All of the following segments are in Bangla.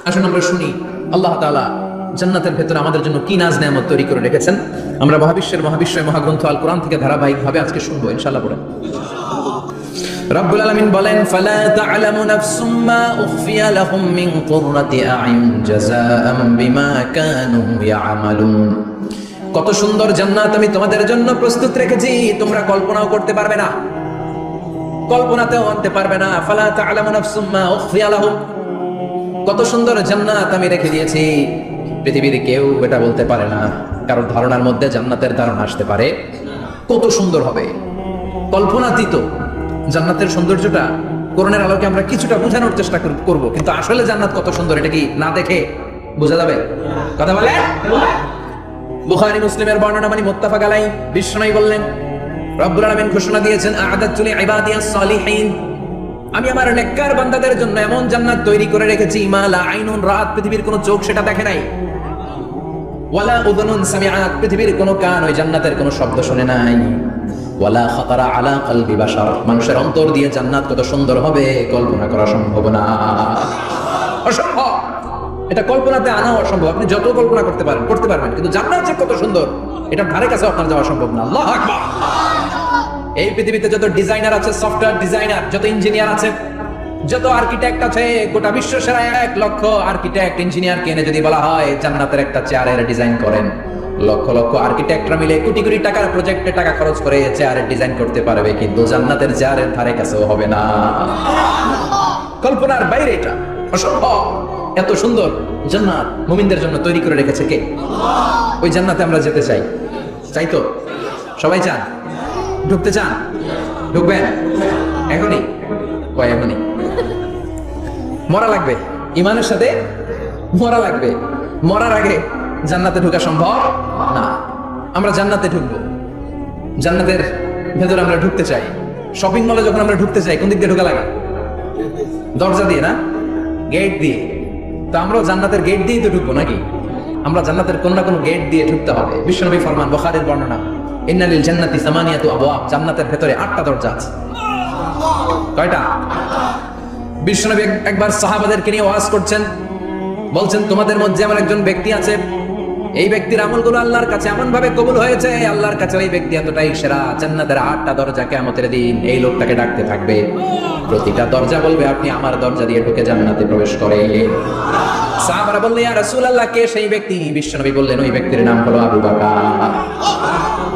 আসুন আমরা শুনি আল্লাহ তাআলা জান্নাতের ভেতরে আমাদের জন্য কি নাজ নেয়ামত তৈরি করে রেখেছেন। আমরা মহাবিশ্বের মহাগ্রন্থ আল কোরআন থেকে ধারাবাহিকভাবে আজকে শুনবো ইনশাআল্লাহ। পড়েন। রব্বুল আলামিন বলেন, ফালা তা'লামু নাফসুম মা উখফিয়া লাহুম মিন কুররাতি আ'ইউন জাযাআম বিমা কানু ইয়া'মালুন। কত সুন্দর জান্নাত আমি তোমাদের জন্য প্রস্তুত রেখেছি, তোমরা কল্পনাও করতে পারবে না, কল্পনাতেও আনতে পারবে না। ফালা তা'লামু নাফসুম মা উখফিয়া লাহুম, কত সুন্দর জান্নাত আমি রেখে দিয়েছি, পৃথিবীর কেউ এটা বলতে পারে না। কারণ ধারণার মধ্যে জান্নাতের ধারণা আসতে পারে, কত সুন্দর হবে, কল্পনাতীত জান্নাতের সৌন্দর্যটা কোরআনের আলোকে আমরা কিছুটা বোঝানোর চেষ্টা করব, কিন্তু আসলে জান্নাত কত সুন্দর এটা কি না দেখে বোঝা যাবে? কথা বলে। বুখারী মুসলিমের বর্ণনা মানে মুত্তাফাক আলাইহি, বিশ্বনবী বললেন, রব্বুল আলামিন ঘোষণা দিয়েছেন, আ'আদাতু লিইবাদিয়াস সালিহিন, আমি আমার নেককার বান্দাদের জন্য এমন জান্নাত তৈরি করে রেখেছি, মা লা আইনুন রাত, পৃথিবীর কোনো চোখ সেটা দেখে নাই, ওয়ালা উযুনুন সামিআত, পৃথিবীর কোনো কান ওই জান্নাতের কোনো শব্দ শুনে নাই, ওয়ালা খাতারা আলা কলবি বাশার, মানুষের অন্তর দিয়ে জান্নাত কত সুন্দর হবে কল্পনা করা সম্ভব না, অসম্ভব। এটা কল্পনাতে আনা অসম্ভব, আপনি যত কল্পনা করতে পারবেন, কিন্তু জান্নাত যে কত সুন্দর এটা ধারে কাছে আপনার যাওয়া সম্ভব না। আল্লাহু আকবার। এই পৃথিবীতে যত ডিজাইনার আছে, সফটওয়্যার ডিজাইনার, যত ইঞ্জিনিয়ার আছে, যত আর্কিটেক্ট আছে, গোটা বিশ্ব সেরা 1 লক্ষ আর্কিটেক্ট ইঞ্জিনিয়ার কে এনে যদি বলা হয় জান্নাতের একটা চেয়ারের ডিজাইন করেন, লক্ষ লক্ষ আর্কিটেক্টরা মিলে কোটি কোটি টাকার প্রজেক্টে টাকা খরচ করে চেয়ারের ডিজাইন করতে পারবে, কিন্তু জান্নাতের চেয়ারের ধারে কাছেও হবে না। কল্পনার বাইরে, এটা অসম্ভব। এত সুন্দর জান্নাত মুমিনদের জন্য তৈরি করে রেখেছে কে? আল্লাহ। ওই জান্নাতে আমরা যেতে চাই, চাই তো? সবাই চান? ঢুকতে চান? ঢুকবেন এখনই? কয় এখনই? মরা লাগবে, ইমানের সাথে মরা লাগবে। মরার আগে জান্নাতে ঢোকা সম্ভব না। আমরা জান্নাতে ঢুকবো, জান্নাতের ভেতরে আমরা ঢুকতে চাই। শপিং মলে যখন আমরা ঢুকতে চাই, কোন দিক দিয়ে ঢোকা লাগে? দরজা দিয়ে না, গেট দিয়ে। তো আমরাও জান্নাতের গেট দিয়েই তো ঢুকবো নাকি? আমরা জান্নাতের কোনো না কোনো গেট দিয়ে ঢুকতে হবে। বিশ্বনবী ফরমান, বুখারীর বর্ণনা, ইন্না লিল জান্নাতি সামানিয়াতু আবওয়াব, জান্নাতের ভেতরে 8টা দরজা আছে। কয়টা? বিশ্বনবী একবার সাহাবাদেরকে নিয়ে ওয়াজ করছেন, বলছেন, তোমাদের মধ্যে এমন একজন ব্যক্তি আছে, এই ব্যক্তির আমলগুলো আল্লাহর কাছে এমন ভাবে কবুল হয়েছে, আল্লাহর কাছে ওই ব্যক্তি এতটাই সেরা, জান্নাতের 8টা দরজা কিয়ামতের দিন এই লোকটাকে ডাকতে থাকবে। প্রতিটা দরজা বলবে, আপনি আমার দরজা দিয়ে ঢুকে জান্নাতে প্রবেশ করেন। সাহাবারা বললেন, ইয়া রাসূলুল্লাহ, কে সেই ব্যক্তি? বিশ্বনবী বললেন, ওই ব্যক্তির নাম হলো আবু বকর।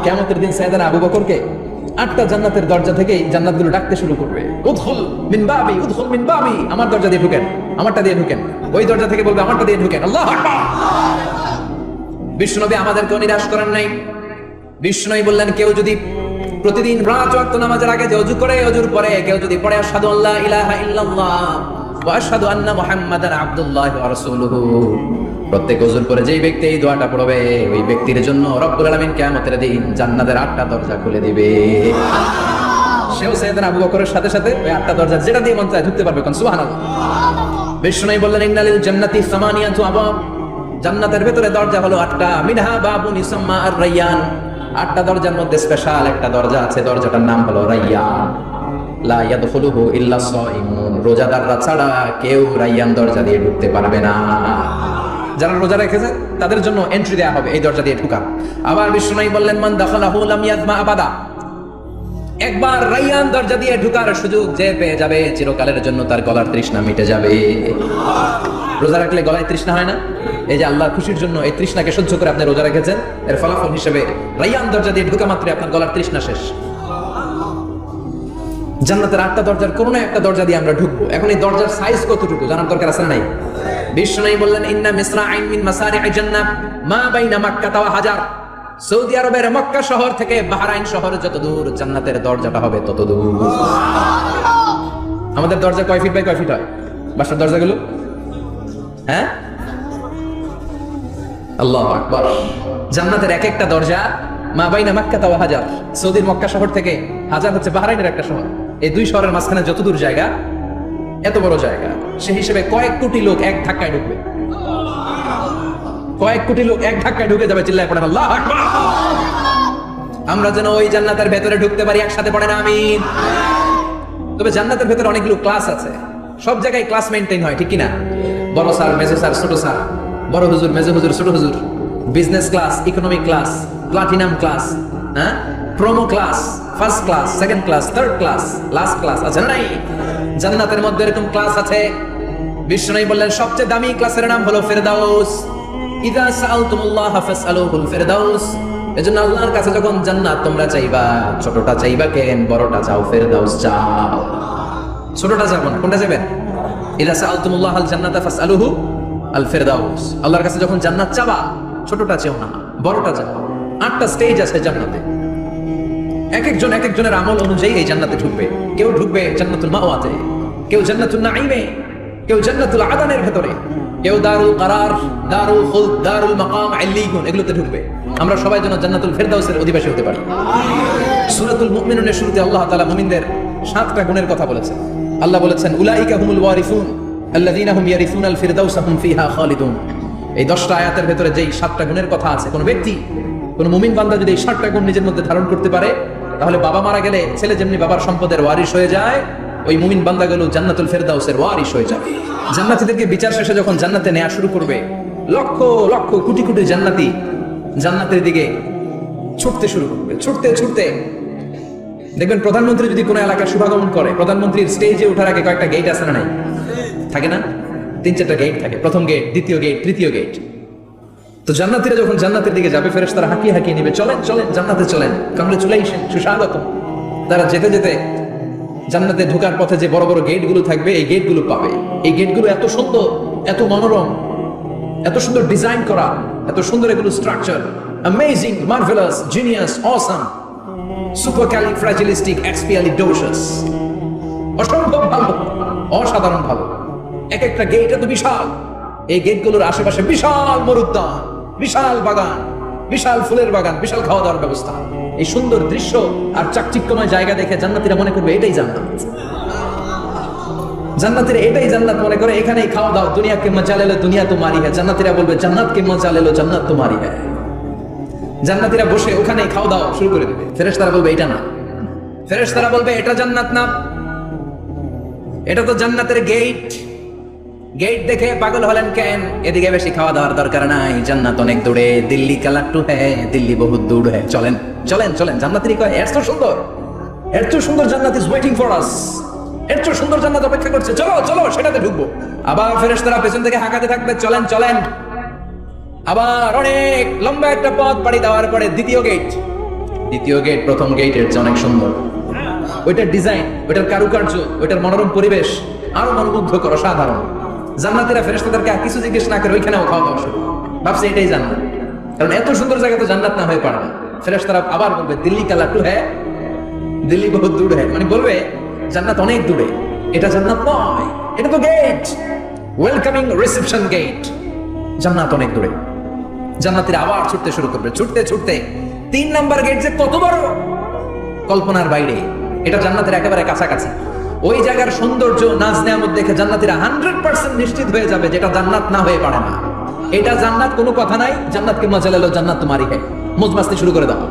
কিয়ামতের দিন সাইয়েদনা আবু বকরকে 8টা জান্নাতের দরজা থেকে জান্নাতগুলো ডাকতে শুরু করবে, উদখুল মিন বাবি, উদখুল মিন বাবি, আমার দরজা দিয়ে ঢুকেন, আমারটা দিয়ে ঢুকেন। ওই দরজা থেকে বলবে, আমারটা দিয়ে ঢুকেন। আল্লাহু আকবার। বিশ্বনবী আমাদেরকে নিরাশ করেন নাই। বিশ্বনবী বললেন, কেউ যদি প্রতিদিন 5 ওয়াক্ত নামাজের আগে যে ওযু করে, ওযুর পরে কেউ যদি পড়ে, আশহাদু আল্লা ইলাহা ইল্লাল্লাহ ওয়া আশহাদু আন্না মুহাম্মাদান আবদুল্লাহি ওয়া রাসূলুহু, প্রত্যেক ওযুর পরে যেই ব্যক্তি এই দোয়াটা পড়বে, ওই ব্যক্তির জন্য রব্বুল আলামিন কিয়ামতের দিন জান্নাতের 8টা দরজা খুলে দিবে। সেও সাইয়েদনা আবু বকরের সাথে সাথে ওই 8টা দরজা যেটা দিয়ে মন চায় ঢুকতে পারবে। কোন সুবহানাল্লাহ। বিশ্বনবী বললেন, ইন্না লিল জান্নাতি সামানিয়াতু আবওয়াব, জান্নাতের ভেতরে দরজা হলো 8টা, মিনহা বাবুন ইউসাম্মা আর-রায়্যান, 8টা দরজার মধ্যে স্পেশাল একটা দরজা আছে, দরজাটার নাম হলো রায়্যান। লা ইয়াদখুলুহু ইল্লা সাইমুন, রোজাদাররা ছাড়া কেউ রায়্যান দরজা দিয়ে ঢুকতে পারবে না। যারা রোজা রেখেছে তাদের জন্য এন্ট্রি দেয়া হবে এই দরজা দিয়ে ঢোকা। আবার বিশ্বনবী বললেন, মান দাখালাহু লাম ইয়াজমা আবাদা, একবার রায়্যান দরজা দিয়ে ঢোকার সুযোগ যে পেয়ে যাবে, চিরকালের জন্য তার গলার তৃষ্ণা মিটে যাবে। রোজা রাখলে গলায় তৃষ্ণা হয় না? এই যে আল্লাহর খুশির জন্য এই তৃষ্ণাকে সহ্য করে আপনি রোজা রেখেছেন, এর ফলাফল হিসেবে রায়্যান দরজা দিয়ে ঢোকা মাত্রই আপনার গলার তৃষ্ণা শেষ। জান্নাতের 8টা দরজার কোন না একটা দরজা দিয়ে আমরা ঢুকবো। এখন এই দরজার সাইজ কতটুকু জানার দরকার আছে নাই? বিশ্বনবী বললেন, ইন্না মিসরা'আইন মিন মাসারি'আ জান্নাহ মা বাইনা মাক্কাহ ওয়া হাজার, সৌদি আরবের মক্কা শহর থেকে বাহরাইন শহর যত দূর, জান্নাতের দরজাটা হবে তত দূর। আমাদের দরজা কয় ফিট বাই কয় ফিট হয়? বাসার দরজাগুলো? হ্যাঁ, আল্লাহু আকবার। জান্নাতের এক একটা দরজা মা বাইনা মাক্কাহ ওয়া হাজার, সৌদির মক্কা শহর থেকে হাজার হচ্ছে বাহরাইনের একটা শহর, এই দুই শহরের মাঝখানে যত দূর জায়গা, এত বড় জায়গা, সেই হিসেবে কয়েক কোটি লোক এক ধাক্কায় ঢুকবে। কয়েক কোটি লোক এক ধাক্কায় ঢুকে যাবে। চিল্লায় পড়েন আল্লাহু আকবার। আমরা যেন ওই জান্নাতের ভেতরে ঢুকতে পারি, একসাথে পড়েন আমিন। তবে জান্নাতের ভেতরে অনেকগুলো ক্লাস আছে, সব জায়গায় ক্লাস মেইনটেইন হয়, ঠিক কিনা? বড় স্যার, মেজো স্যার, ছোট স্যার, বড় হুজুর, মেজো হুজুর, ছোট হুজুর, business class, economic class, platinum class, হ্যাঁ, promo class, first class, second class, third class, last class আছে না নাই? জান্নাতের মধ্যে এরকম ক্লাস আছে। বিষ্ণু বললেন সবচেয়ে দামি ক্লাসের নাম হলো ফেরদাউস। ইযা সাআলতুমুল্লাহ ফাসআলুহুল ফেরদাউস। এজন্য আল্লাহর কাছে যখন জান্নাত তোমরা চাইবা, ছোটটা চাইবা কেন, বড়টা চাও, ফেরদাউস চাও। ছোটটা যাবো না, কোনটা যাবেন? ইযা সাআলতুমুল্লাহ আল জান্নাতা ফাসআলুহু আল ফেরদাউস। আল্লাহর কাছে যখন জান্নাত চাবা, ছোটটা চাও না, বড়টা চাও। 8টা স্টেজ আছে জান্নাতে। এক একজনের আমল অনুযায়ী এই জান্নাতে ঢুকবে। কেউ ঢুকবে জান্নাতুল মাওয়াতে, কেউ জান্নাতুল নাঈমে, কেউ জান্নাতুল আদানের ভেতরে, কেউ দারুল কারার, দারুল খুলদ, দারুল মাকাম আল্লিগুন এগুলোতে ঢুকবে। আমরা সবাই যেন জান্নাতুল ফেরদাউসের অধিবাসী হতে পারি। সূরাতুল মুমিনুনের শুরুতে আল্লাহ তাআলা মুমিনদের 7টা গুণের কথা বলেছেন। আল্লাহ বলেছেন উলাইকা হুমুল ওয়ারিসুন আল্লাযীনা হুম ইয়ারিসুনাল ফিরদাউসা হুম ফিহা খালিদুন। এই 10টা আয়াতের ভেতরে যেই 7টা গুণের কথা আছে, কোন ব্যক্তি, কোন মুমিন বান্দা যদি এই 7টা গুণ নিজের মধ্যে ধারণ করতে পারে, তাহলে বাবা মারা গেলে ছেলে যেমনি বাবার সম্পদের ওয়ারিশ হয়ে যায়, ওই মুমিন বান্দাগুলো জান্নাতুল ফেরদাউসের ওয়ারিশ হয়ে যাবে। জান্নাতীদেরকে বিচার শেষে যখন জান্নাতে নেওয়া শুরু করবে, লক্ষ লক্ষ কোটি কোটি জান্নাতি জান্নাতের দিকে ছুটতে শুরু করবে। ছুটতে ছুটতে দেখবেন প্রধানমন্ত্রী যদি কোনো এলাকার শুভাগমন করে, প্রধানমন্ত্রীর স্টেজে ওঠার আগে কয়েকটা গেট আছে না নাই? থাকে না? 3-4টা গেট থাকে। প্রথম গেট, দ্বিতীয় গেট, তৃতীয় গেট। তো জান্নাতীরা যখন জান্নাতের দিকে যাবে, ফেরেশতারা হাঁকিয়ে হাঁকিয়ে নেবে, চলেন চলেন জান্নাতে চলেন, কংগ্রেচুলেশন, সুস্বাগতম। তারা যেতে যেতে জান্নাতে ঢোকার পথে যে বড় বড় গেটগুলো থাকবে, এই গেটগুলো পাবে। এই গেটগুলো এত সুন্দর, এত মনোরম, এত সুন্দর ডিজাইন করা, এত সুন্দর এগুলো structure, amazing, marvellous, genius, awesome, supercalifragilisticexpialidocious, অসম্ভব ভালো, অসাধারণ ভালো। এক একটা গেট এত বিশাল। এই গেটগুলোর আশেপাশে বিশাল মরুদ্যান, বিশাল বাগান, বিশাল ফুলের বাগান, বিশাল খাওয়া দাওয়ার ব্যবস্থা। এই সুন্দর দৃশ্য আর চাকচিক্যময় জায়গা দেখে জান্নাতীরা মনে করবে এটাই জান্নাত। জান্নাতীরা এটাই জান্নাত মনে করে, এখানেই খাওয়া দাওয়া। দুনিয়া কে মজা লে লো, দুনিয়া তোমারি হ্যায়। জান্নাতীরা বলবে জান্নাত কে মজা লে লো, জান্নাত তোমারি হ্যায়। জান্নাতীরা বসে ওখানেই খাওয়া দাওয়া শুরু করে দেবে। ফেরেশতারা বলবে এটা না, ফেরেশতারা বলবে এটা জান্নাত না, এটা তো জান্নাতের গেট। গেট দেখে পাগল হলেন কেন? এদিকে বেশি খাওয়া দাওয়ার দরকার নাই, জান্নাত অনেক দূরে, দিল্লি কালাট্টু হ্যায়, দিল্লি বহুত দূর হ্যায়। চলেন চলেন চলেন। জান্নাতেরই কয় এত সুন্দর, এত সুন্দর জান্নাত ইজ ওয়েটিং ফর আস, এত সুন্দর জান্নাত অপেক্ষা করছে, চলো চলো সেটাতে ঢুকবো। আবার ফেরেশতারা পেছন থেকে হাঁকাতে থাকবে, চলেন চলেন। আবার অনেক লম্বা একটা পথ পাড়ি দেওয়ার পরে দ্বিতীয় গেট। দ্বিতীয় গেট প্রথম গেটের চেয়ে অনেক সুন্দর। ওইটার ডিজাইন, ওইটার কারুকার্য, ওইটার মনোরম পরিবেশ আরো মনোমুগ্ধকর, অসাধারণ। জান্নাতীরা ফেরেশতাদেরকে কিছু জিজ্ঞেস না করে ওইখানেও খাওয়া দাওয়া শুরু, ভাবছে এটাই জান্নাত। কারণ এত সুন্দর জায়গা তো জান্নাত না হয়ে পারে না। ফেরেশতারা আবার বলবে দিল্লি কা লাট্টু হ্যায়, দিল্লি বহুত দূর হ্যায়, মানে বলবে জান্নাত অনেক দূরে, এটা জান্নাত নয়, এটা তো গেট, ওয়েলকামিং রিসেপশন গেট, জান্নাত অনেক দূরে। জান্নাতীরা আবার ছুটতে শুরু করবে, ছুটতে ছুটতে 3 নাম্বার গেট যে কত বড়, কল্পনার বাইরে। এটা জান্নাতের একেবারে কাছাকাছি। ওই জায়গার সৌন্দর্য, নাজ নেয়ামত দেখে জান্নাতীরা 100% নিশ্চিত হয়ে যাবে যেটা জান্নাত না হয়ে পারে না। এটা জান্নাত, কোনো কথা নাই। জান্নাতকে মজা লেলো, জান্নাত তোমারই হ্যায়। মজমাস্তি শুরু করে দাও,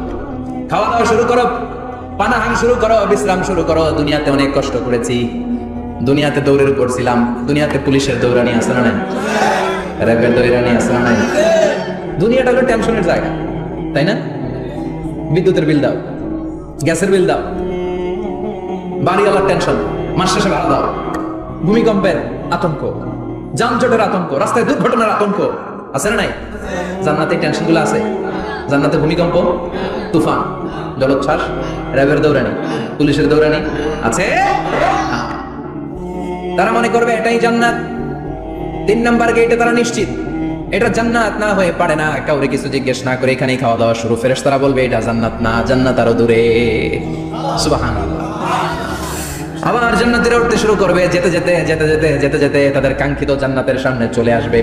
খাওয়া দাওয়া শুরু করো, পানাহার শুরু করো, বিশ্রাম শুরু করো। দুনিয়াতে অনেক কষ্ট করেছি, দুনিয়াতে দৌড়ের উপর ছিলাম, দুনিয়াতে পুলিশের দৌড়ানি আসে না নাই, র্যাবের দৌড়ানি আসে না নাই। দুনিয়াটা হলো টেনশনের জায়গা, তাই না? বিদ্যুতের বিল দাও, গ্যাসের বিল দাও, বাড়িওয়ালার টেনশন, মাস শেষে ভাড়া দাও, ভূমিকম্পের আতঙ্ক, যানজটের আতঙ্ক, রাস্তায় দুর্ঘটনার আতঙ্ক আছে না নাই? জান্নাতে টেনশন গুলো আছে। জান্নাতে ভূমিকম্প, তুফান, জলোচ্ছ্বাস, র্যাবের দৌড়ানি, পুলিশের দৌড়ানি আছে। তারা মনে করবে এটাই জান্নাত। 3 নাম্বার গেটে তারা নিশ্চিত এটা জান্নাত না হয়ে পারে না। কাউরে কিছু জিজ্ঞেস না করে এখানেই খাওয়া দাওয়া শুরু। ফেরেশতারা বলবে এটা জান্নাত না, জান্নাত আরো দূরে। সুবহানাল্লাহ। আবার জান্নাতীরা উঠতে শুরু করবে, যেতে যেতে যেতে যেতে যেতে যেতে তাদের কাঙ্ক্ষিত জান্নাতের সামনে চলে আসবে।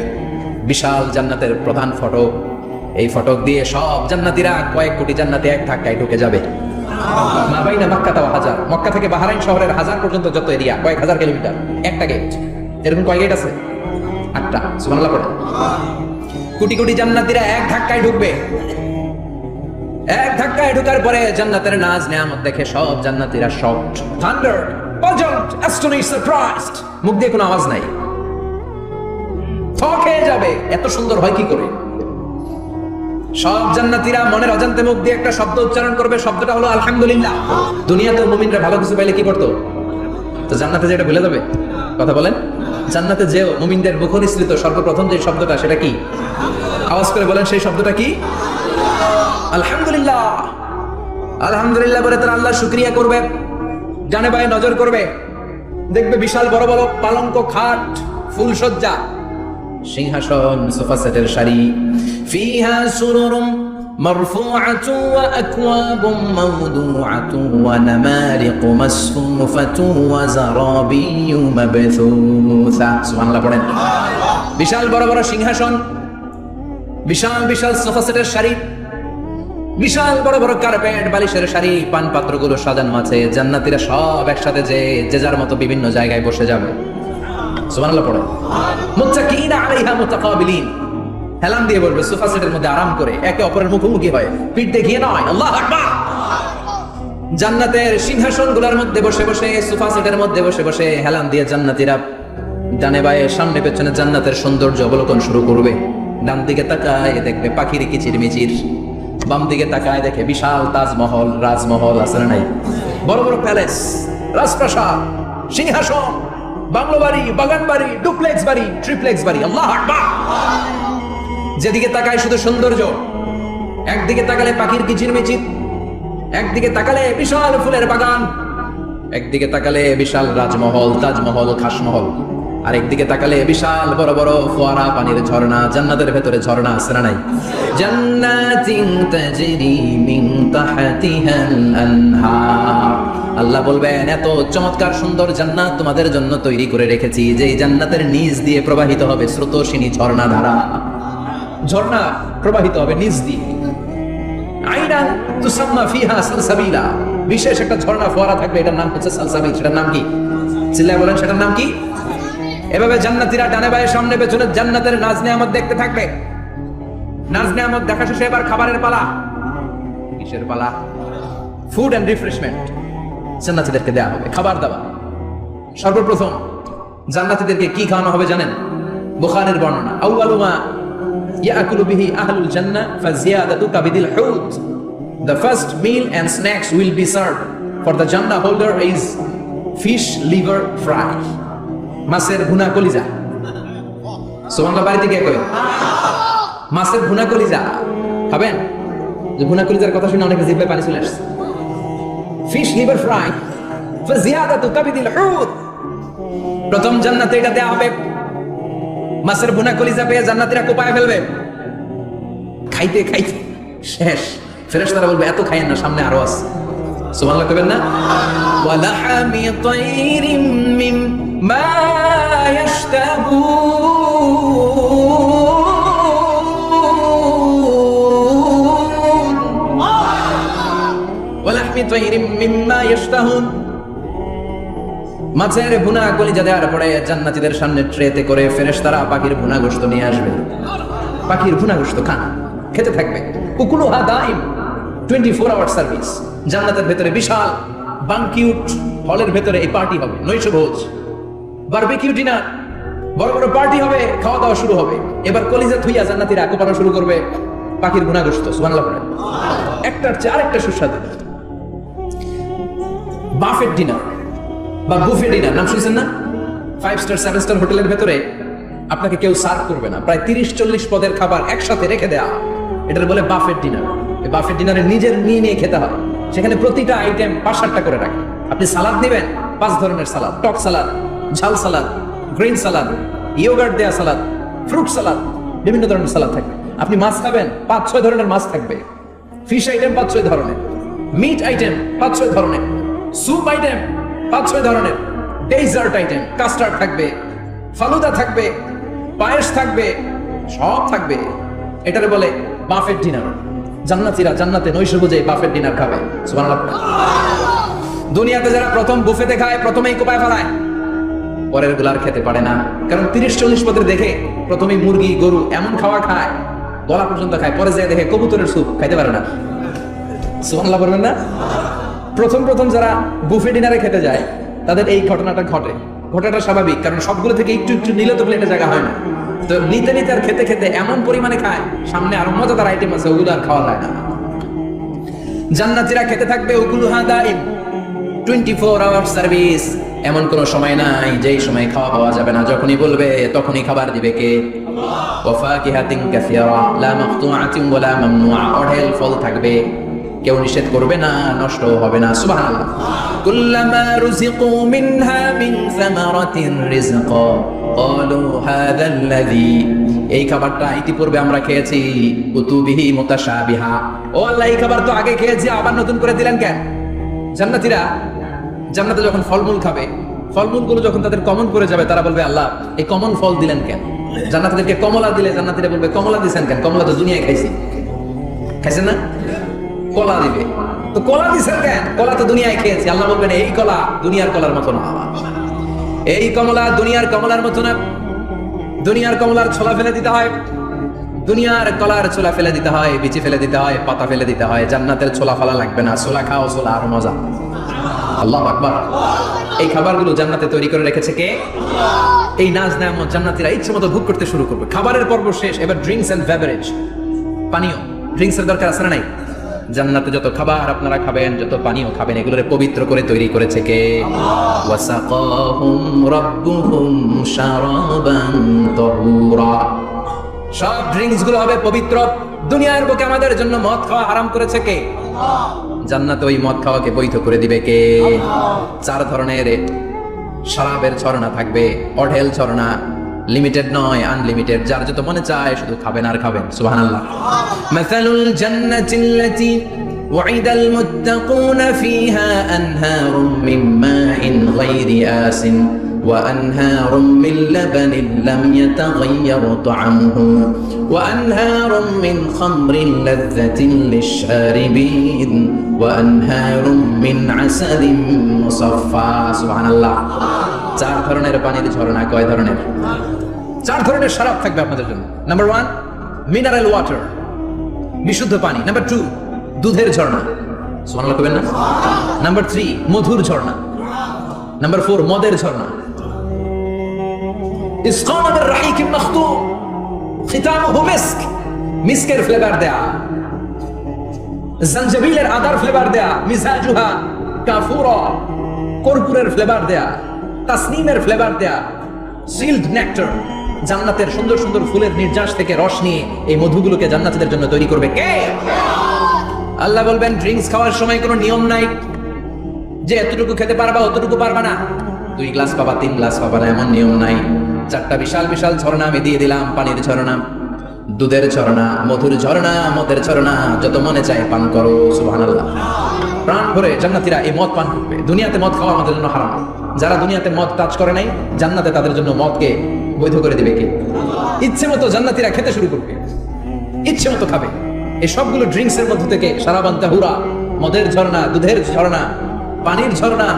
বিশাল জান্নাতের প্রধান ফটক, এই ফটক দিয়ে সব জান্নাতীরা, কয়েক কোটি জান্নাতি এক ধাক্কায় ঢুকে যাবে। মা বাইনা মক্কা তাও হাজার, মক্কা থেকে বাহরাইন শহরের হাজার পর্যন্ত যত এরিয়া, কয়েক হাজার কিলোমিটার, একটা গেট। এরকম কয় গেট আছে? 8টা। সুবহানাল্লাহ পড়ে। কোটি কোটি জান্নাতীরা এক ধাক্কায় ঢুকবে। এক ধাক্কায় ঢোকার পরে জান্নাতের নাজ নেয়ামত দেখে সব জান্নাতীরা shocked, thunder, puzzled, astonished, surprised। মুখ দিয়ে কোনো আওয়াজ নাই। খেয়ে যাবে। এত সুন্দর হয় কি করে? সব জান্নাতীরা মনের অজান্তে মুখ দিয়ে একটা শব্দ উচ্চারণ করবে, শব্দটা হলো আলহামদুলিল্লাহ। দুনিয়াতে মুমিনরা ভালো কিছু পাইলে কি করতো? তো জান্নাতে যেটা ভুলে যাবে? কথা বলেন। জান্নাতে যেও মুমিনদের মুখ নিঃসৃত সর্বপ্রথম যে শব্দটা, সেটা কি? আওয়াজ করে বলেন, সেই শব্দটা কি? আলহামদুলিল্লাহ। আলহামদুলিল্লাহ বলে তারা আল্লাহর শুকরিয়া করবে, ডানে বায়ে নজর করবে, দেখবে বিশাল বড় বড় পালঙ্ক, খাট, ফুলসজ্জা, সিংহাসন, সোফা সেটের সারি, ফিহা সুরুরুম মারফুআতু ওয়া আকওয়াবুম মাওদুআতু ওয়া নামারিকু মাসফুফাতু ওয়া যারাবিয়্যু মাবথুসা। সুবহানাল্লাহ পড়েন। বিশাল বড় বড় সিংহাসন, বিশাল বিশাল সোফা সেটের সারি, বিশাল বড় বড় কার্পেট, বালিশের সারি, পান পাত্রগুলো সাজানো আছে। জান্নাতীরা সব একসাথে যে যার মতো বিভিন্ন জায়গায় বসে যাবে। সুবহানাল্লাহ পড়ে। মুত্তাকিনা আলাইহা মুতাকাবিলিন, হেলান দিয়ে বলবে সোফা সেটের মধ্যে আরাম করে, একে অপরের মুখোমুখি হয়, পিঠ দেখিয়ে নয়। আল্লাহু আকবার। জান্নাতের সিংহাসনগুলোর মধ্যে বসে বসে, সোফা সেটের মধ্যে বসে বসে হেলান দিয়ে জান্নাতীরা ডানে বায়ে সামনে পেছনে জান্নাতের সৌন্দর্য অবলোকন শুরু করবে। ডান দিকে তাকায় দেখবে পাখির কিচিরমিচির, বাম দিকে তাকায় দেখে বিশাল তাজমহল, রাজমহল আছে না নাই? বড় বড় প্যালেস, রাজপ্রাসাদ, সিংহাসন, বাংলো বাড়ি, বাগান বাড়ি, ডুপ্লেক্স বাড়ি, ট্রিপ্লেক্স বাড়ি। আল্লাহু আকবার। যেদিকে তাকায় শুধু সৌন্দর্য। একদিকে তাকালে পাখির কিচিরমিচির, একদিকে তাকালে বিশাল ফুলের বাগান, একদিকে তাকালে বিশাল রাজমহল, তাজমহল, খাসমহল, আর একদিকে তাকালে বিশাল বড় বড় ফোয়ারা, পানির ঝর্ণা। জান্নাতের ভেতরে ঝর্ণা আছে না নাই? জান্নাতিন তাজরি মিন তাহতিহাল আনহার। আল্লাহ বলবেন, এত চমৎকার সুন্দর জান্নাত তোমাদের জন্য তৈরি করে রেখেছি, যে জান্নাতের নিচ দিয়ে প্রবাহিত হবে স্রোতস্বিনী ঝর্ণা ধারা। ঝর্ণা প্রবাহিত হবে নিচ দিয়ে। আইনান তুসাম্মা ফিহা সালসাবিলা, বিশেষ একটা ঝর্ণা ফোয়ারা থাকবে, এটার নাম হচ্ছে সালসাবিল। সেটার নাম কি? চিল্লায় বলেন, সেটার নাম কি? এভাবে জান্নাতীরা ডানে বায়ে সামনে পেছনে জান্নাতের নাজ নেয়ামত দেখতে থাকবে। নাজ নেয়ামত দেখা শেষে এবার খাবারের পালা। কিসের পালা? ফুড এন্ড রিফ্রেশমেন্ট জান্নাতীদেরকে দেয়া হবে, খাবার দাবার। সর্বপ্রথম জান্নাতীদেরকে কি খাওয়ানো হবে জানেন? বুখারীর বর্ণনা, আউয়ালু মা ইয়াকুলু বিহি আহলুল জান্নাহ ফাজিয়াদাতু কাবিদিল হুত। The first meal and snacks will be served for the Jannah holder is fish liver fry, মাছের ভুনা কলিজা। সুবহানাল্লাহ। বাড়িতে কে কয় মাছের ভুনা কলিজা খাবেন? যে ভুনা কলিজার কথা শুনে অনেকে জিহ্বায় পানি চলে আসছে। ফিশ লিভার ফ্রাই ফাজিয়াদাতু কাবিদিল হুত। প্রথম জান্নাতে এটা দেয়া হবে। মাছের ভুনা কলিজা পেয়ে জান্নাতীরা কোপায় ফেলবে। খাইতে খাইতে শেষ। ফেরেশতারা বলবে, এত খাইয়েন না, সামনে আরো আছে। সুবহানাল্লাহ কইবেন না? ওয়া লাহামি তাইরিম মিম্মা ইয়াশতাহুন, ওয়া লাহমি তাইরিম মিম্মা ইয়াশতাহুন। মাছের ভুনা কলিজা দেওয়ার পরে জান্নাতীদের সামনে ট্রেতে করে ফেরেশতারা পাখির ভুনা গোশত নিয়ে আসবে। পাখির ভুনা গোশত খান, খেতে থাকবে। উকুলুহা দাইম, 24 আওয়ার সার্ভিস। জান্নাতের ভেতরে বিশাল বানকিউট হলের ভেতরে এই পার্টি হবে, নৈশভোজ, বারবিকিউ ডিনার, বড় বড় পার্টি হবে, খাওয়া দাওয়া শুরু হবে। এবার কলিজা থুইয়া জান্নাতীরা কোপানো শুরু করবে পাখির ভুনা গোশত। সুবহানাল্লাহ পড়ে। একটার চেয়ে আরেকটা সুস্বাদু। বাফেট ডিনার বা বুফে ডিনার নাম শুনছেন না? 5 স্টার 7 স্টার হোটেলের ভেতরে আপনাকে কেউ সার্ভ করবে না, প্রায় 30-40 পদের খাবার একসাথে রেখে দেয়া, এটার বলে বাফেট ডিনার। এই বাফেট ডিনারে নিজের নিয়ে খেতে হয়। সেখানে প্রতিটা আইটেম 5-7টা করে রাখে। আপনি সালাদ নেবেন, 5 ধরনের সালাদ, টক সালাদ, ঝাল সালাদ, গ্রিন সালাদ, ইয়োগার্ট দেয়া সালাদ, ফ্রুট সালাদ, বিভিন্ন ধরনের সালাদ থাকবে। আপনি মাছ খাবেন, 5-6 ধরনের মাছ থাকবে। ফিশ আইটেম 5-6 ধরনের, মিট আইটেম 5-6 ধরনের, স্যুপ আইটেম 5-6 ধরনের, ডেজার্ট আইটেম, কাস্টার্ড থাকবে, ফালুদা থাকবে, পায়েস থাকবে, সব থাকবে। এটারে বলে বাফেট ডিনার। জান্নাতীরা জান্নাতে নৈশভোজে বাফেট ডিনার খাবে। সুবহানাল্লাহ। দুনিয়াতে যারা প্রথম বুফেতে খায়, প্রথমেই কোপায় ফেলায়, পরের গুলার খেতে পারে না। কারণ 30-40 পদের দেখে প্রথমেই মুরগি, গরু এমন খাওয়া খায়, গলা পর্যন্ত খায়, পরে যায় দেখে কবুতরের স্যুপ, খাইতে পারে না। সুবহানাল্লাহ বলবেন না? প্রথম প্রথম যারা বুফে ডিনারে খেতে যায় তাদের এই ঘটনাটা ঘটে। ঘটাটা স্বাভাবিক, কারণ সবগুলো থেকে একটু একটু নিলে তো প্লেটে জায়গা হয় না। তো নিতে নিতে আর খেতে খেতে এমন পরিমাণে খায়, সামনে আরো মজাদার আইটেম আছে, ওগুলো আর খাওয়া যায় না। জান্নাতীরা খেতে থাকবে উকুলুহা দাইম, 24 আওয়ার সার্ভিস। এমন কোন সময় নাই যেই সময় খাওয়া পাওয়া যাবে না, যখনই বলবে তখনই খাবার দিবে কে? ওয়া ফাকিহাতিন কাসীরা লা মাকতুআতিন ওয়া লা মামনুআ, অঢেল ফল থাকবে, কেউ নিষেধ করবে না, নষ্ট হবে না। সুবহানাল্লাহ। কুল্লামা রুজিকু মিনহা মিন সামারাতিন রিজকা ক্বালু হাযাল্লাযী, এই খাবারটা ইতিপূর্বে আমরা খেয়েছি, কুতুবিহি মুতাশাবিহা, ও আল্লাহ এই খাবার তো আগে খেয়েছি, আবার নতুন করে দিলেন কেন? জান্নাতীরা জান্নাতে যখন ফলমূল খাবে, ফলমূলগুলো যখন তাদের কমন করে যাবে, তারা বলবে আল্লাহ এই কমন ফল দিলেন কেন? জান্নাতীদেরকে কমলা দিলে জান্নাতীরা বলবে কমলা দিছেন কেন? কমলা তো দুনিয়ায় খাইছি, খাইছেন না? কলা দিবে, তো কলা দিছেন কেন? কলা তো দুনিয়ায় খেয়েছি। আল্লাহ বলবেন এই কলা দুনিয়ার কলার মতো না, এই কমলা দুনিয়ার কমলার মতো না। দুনিয়ার কমলার ছোলা ফেলে দিতে হয়, দুনিয়ার কলার ছোলা ফেলে দিতে হয়, বিচি ফেলে দিতে হয়, পাতা ফেলে দিতে হয়। জান্নাতের ছোলা ফেলা লাগবে না, ছোলা খাও, ছোলা আর মজা। আল্লাহু আকবার। এই খাবারগুলো জান্নাতে তৈরি করে রেখেছে কে? এই নাজ নেয়ামত জান্নাতীরা ইচ্ছে মতো ভোগ করতে শুরু করবে। খাবারের পর্ব শেষ, এবার ড্রিঙ্কস এন্ড বেভারেজ, পানীয়। ড্রিঙ্কসের দরকার আছে না নাই? জান্নাতে যত খাবার আপনারা খাবেন, যত পানীয় খাবেন, এগুলোরে পবিত্র করে তৈরি করেছে কে? ওয়াসাকাহুম রাব্বুহুম শারাবান তাহুরা, সব ড্রিঙ্কস গুলো হবে পবিত্র। দুনিয়ার বুকে আমাদের জন্য মদ খাওয়া হারাম করেছে কে? জান্নাতে ওই মদ খাওয়াকে বৈধ করে দিবে কে? 4 ধরনের শরাবের ঝর্ণা থাকবে, অঢেল ঝর্ণা, লিমিটেড নয়, আনলিমিটেড। যার যত মনে চায় শুধু খাবেন আর খাবেন। সুবহানাল্লাহ। মাসালুল জান্নাতিল্লাতী ওয়াইদাল মুত্তাকুনা ফীহা আনহারুম মিন মাইন গায়রি আসিন وأنهار من لبن لم يتغير طعمه وأنهار من خمر لذة للشاربين وأنهار من عسل مصفى سبحان الله 4 ধরনের পানির ঝর্ণা। কয় ধরনের? 4 ধরনের শরাব থাকবে আপনাদের জন্য। নাম্বার 1 মিনারেল ওয়াটার, বিশুদ্ধ পানি। নাম্বার 2 দুধের ঝর্ণা, সুবহানাল্লাহ কইবেন না? নাম্বার 3 মধুর ঝর্ণা। নাম্বার 4 মদের ঝর্ণা। ইসকানা মির রাহিকিম মাখতুম খিতামুহু মিস্ক, মিস্কের ফ্লেভার দেয়া, জঞ্জাবিলের আদার ফ্লেভার দেয়া, মিজাজুহা কাফুরা, কর্পূরের ফ্লেভার দেয়া, তাসনিমের ফ্লেভার দেয়া, সিল্ড নেক্টার। জান্নাতের সুন্দর সুন্দর ফুলের নির্যাস থেকে রস নিয়ে এই মধুগুলোকে জান্নাতীদের জন্য তৈরি করবে কে? আল্লাহ বলবেন ড্রিঙ্কস খাওয়ার সময় কোনো নিয়ম নাই যে এতটুকু খেতে পারবা অতটুকু পারবা না, 2 গ্লাস পাবা 3 গ্লাস পাবা না, এমন নিয়ম নাই। 4টা বিশাল বিশাল ঝর্ণা আমি দিয়ে দিলাম, পানির ঝর্ণা, দুধের ঝর্ণা, মধুর ঝর্ণা, মদের ঝর্ণা, যত মনে চায় পান করো। সুবহানাল্লাহ। প্রাণ ভরে জান্নাতীরা এই মদ পান করবে। দুনিয়াতে মদ খাওয়া আমাদের জন্য হারাম। যারা দুনিয়াতে মদ টাচ করে নাই, জান্নাতে তাদের জন্য মদকে বৈধ করে দিবে কে? ইচ্ছে মতো জান্নাতীরা খেতে শুরু করবে, ইচ্ছে মতো খাবে। এই সবগুলো ড্রিঙ্কসের মধ্যে থেকে শারাবান তাহুরা, মদের ঝর্ণা, দুধের ঝর্ণা, পানির ঝর্ণা,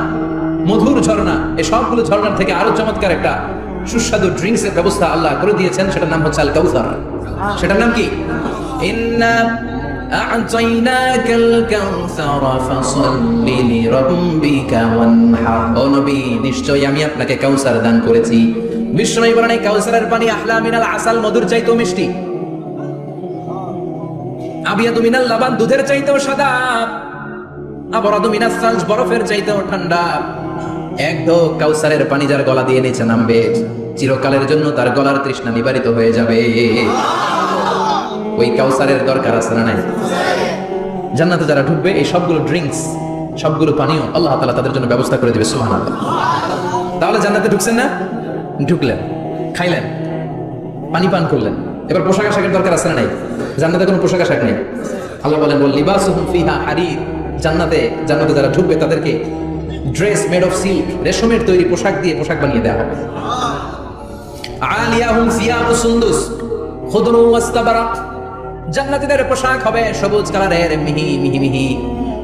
মধুর ঝর্ণা, এই সবগুলো ঝর্ণার থেকে আরো চমৎকার একটা সুস্বাদু ড্রিঙ্কস এর ব্যবস্থা আল্লাহ করে দিয়েছেন। সেটার নাম হচ্ছে আল কাউসার। সেটার নাম কি? ইন্না আ'তাইনাকাল কাউসার ফাসাল্লি লিরাব্বিকা ওয়ানহার। ও নবী, নিশ্চয়ই আমি আপনাকে কাউসার দান করেছি। বিশ্বনবী বলেন এই কাউসারের পানি আহলা মিনাল আসাল, মধুর চাইতেও মিষ্টি। আবিয়াদু মিনাল লাবান, দুধের চাইতেও সাদা। আবরাদু মিনাস সালজ, বরফের চাইতেও ঠান্ডা। এক ঢোক কাউসারের পানি যার গলা দিয়ে নিচে নামবে, চিরকালের জন্য তার গলার তৃষ্ণা নিবারিত হয়ে যাবে। ওই কাউসারের দরকার আছে না নাই? জান্নাতে যারা ঢুকবে এই সবগুলো ড্রিঙ্কস, সবগুলো পানীয় আল্লাহ তাআলা তাদের জন্য ব্যবস্থা করে দিবে। সুবহানাল্লাহ। তাহলে জান্নাতে ঢুকছেন না? ঢুকলেন, খাইলেন, পানি পান করলেন, এবার পোশাক আশাকের দরকার আছে না নাই? জান্নাতে কোনো পোশাক আশাক নেই। আল্লাহ বলেন ওয়াল লিবাসুহুম ফিহা হারির। জান্নাতে যারা ঢুকবে তাদেরকে ড্রেস মেড অফ সিল্ক, রেশমের তৈরি পোশাক দিয়ে পোশাক বানিয়ে দেওয়া হবে। আলিয়াহুম সিয়াবু সুন্দুস খুদরু ওয়াস্তাবারাক। জান্নাতীদের পোশাক হবে সবুজ কালারের, মিহি মিহি মিহি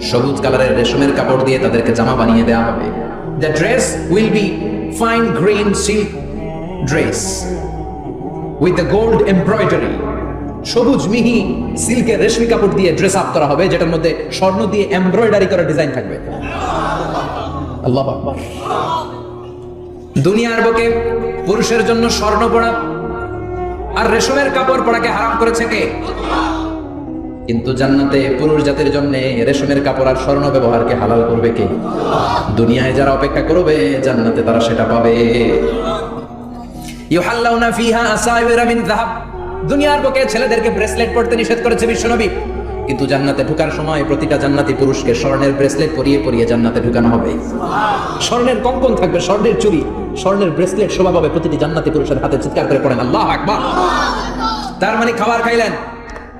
সবুজ কালারের রেশমের কাপড় দিয়ে তাদেরকে জামা বানিয়ে দেওয়া হবে। The dress will be fine green silk dress with the gold embroidery. সবুজ মিহি সিল্কের রেশমি কাপড় দিয়ে ড্রেস আপ করা হবে, যেটার মধ্যে স্বর্ণ দিয়ে এমব্রয়ডারি করা ডিজাইন থাকবে। আল্লাহু আকবার। দুনিয়ার বুকে পুরুষের জন্য স্বর্ণ পড়া আর রেশমের কাপড় পরাকে হারাম করেছে কে? কিন্তু জান্নাতে পুরুষ জাতির জন্য রেশমের কাপড় আর স্বর্ণ ব্যবহারকে হালাল করবে কে? দুনিয়ায় যারা অপেক্ষা করবে জান্নাতে তারা সেটা পাবে। ইউহাল্লাউনা ফিহা আসাইরা মিন যাহাব। দুনিয়ার বুকে ছেলেদেরকে ব্রেসলেট পরতে নিষেধ করেছে বিশ্বনবী, কিন্তু জান্নাতে ঢোকার সময় প্রতিটা জান্নাতি পুরুষকে স্বর্ণের ব্রেসলেট পরিয়ে পরিয়ে জান্নাতে ঢোকানো হবে। স্বর্ণের কঙ্কন থাকবে, স্বর্ণের চুড়ি, স্বর্ণের ব্রেসলেট শোভা পাবে প্রতিটি জান্নাতি পুরুষের হাতে। চিৎকার করে পড়েন আল্লাহু আকবার। তার মানে খাবার খাইলেন,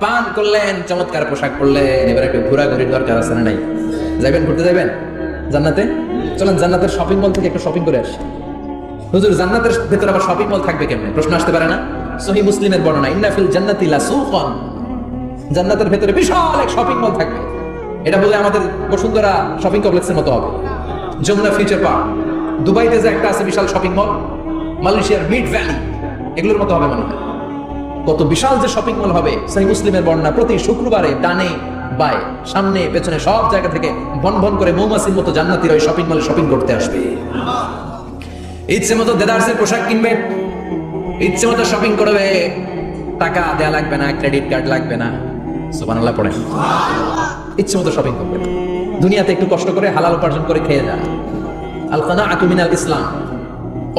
পান করলেন, চমৎকার পোশাক পরলেন, এবার একটু ঘোরাঘুরির দরকার আছে না নাই? যাবেন, ঘুরতে যাবেন জান্নাতে? চলেন জান্নাতের শপিং মল থেকে একটু শপিং করে আসি। হুজুর জান্নাতের ভেতরে আবার শপিং মল থাকবে কেমনে? প্রশ্ন আসতে পারে না? সহিহ মুসলিমের বর্ণনা, ইন্না ফিল জান্নাতি লাসুকান। জান্নাতের ভেতরে বিশাল এক শপিং মল থাকবে। এটা বলে আমাদের বসুন্ধরা শপিং কমপ্লেক্সের মতো হবে, যমুনা ফিউচার পার্ক, দুবাইতে যে একটা আছে বিশাল শপিং মল, মালয়েশিয়ার মিড ভ্যালি, এগুলোর মতো হবে মনে হয়। কত বিশাল যে শপিং মল হবে। সহিহ মুসলিমের বর্ণনা, প্রতি শুক্রবারে ডানে বায়ে সামনে পেছনে সব জায়গা থেকে ভন ভন করে মৌমাছির মতো জান্নাতীরা ওই শপিং মলে শপিং করতে আসবে। ইচ্ছে মতো দেদারসের পোশাক কিনবে, ইচ্ছে মতো শপিং করবে, টাকা দেয়া লাগবে না, ক্রেডিট কার্ড লাগবে না। সুবহানাল্লাহ পড়েন। ইচ্ছে মতো শপিং করবে। দুনিয়াতে একটু কষ্ট করে হালাল উপার্জন করে খেয়ে যা। আল কানাআতু মিনাল ইসলাম।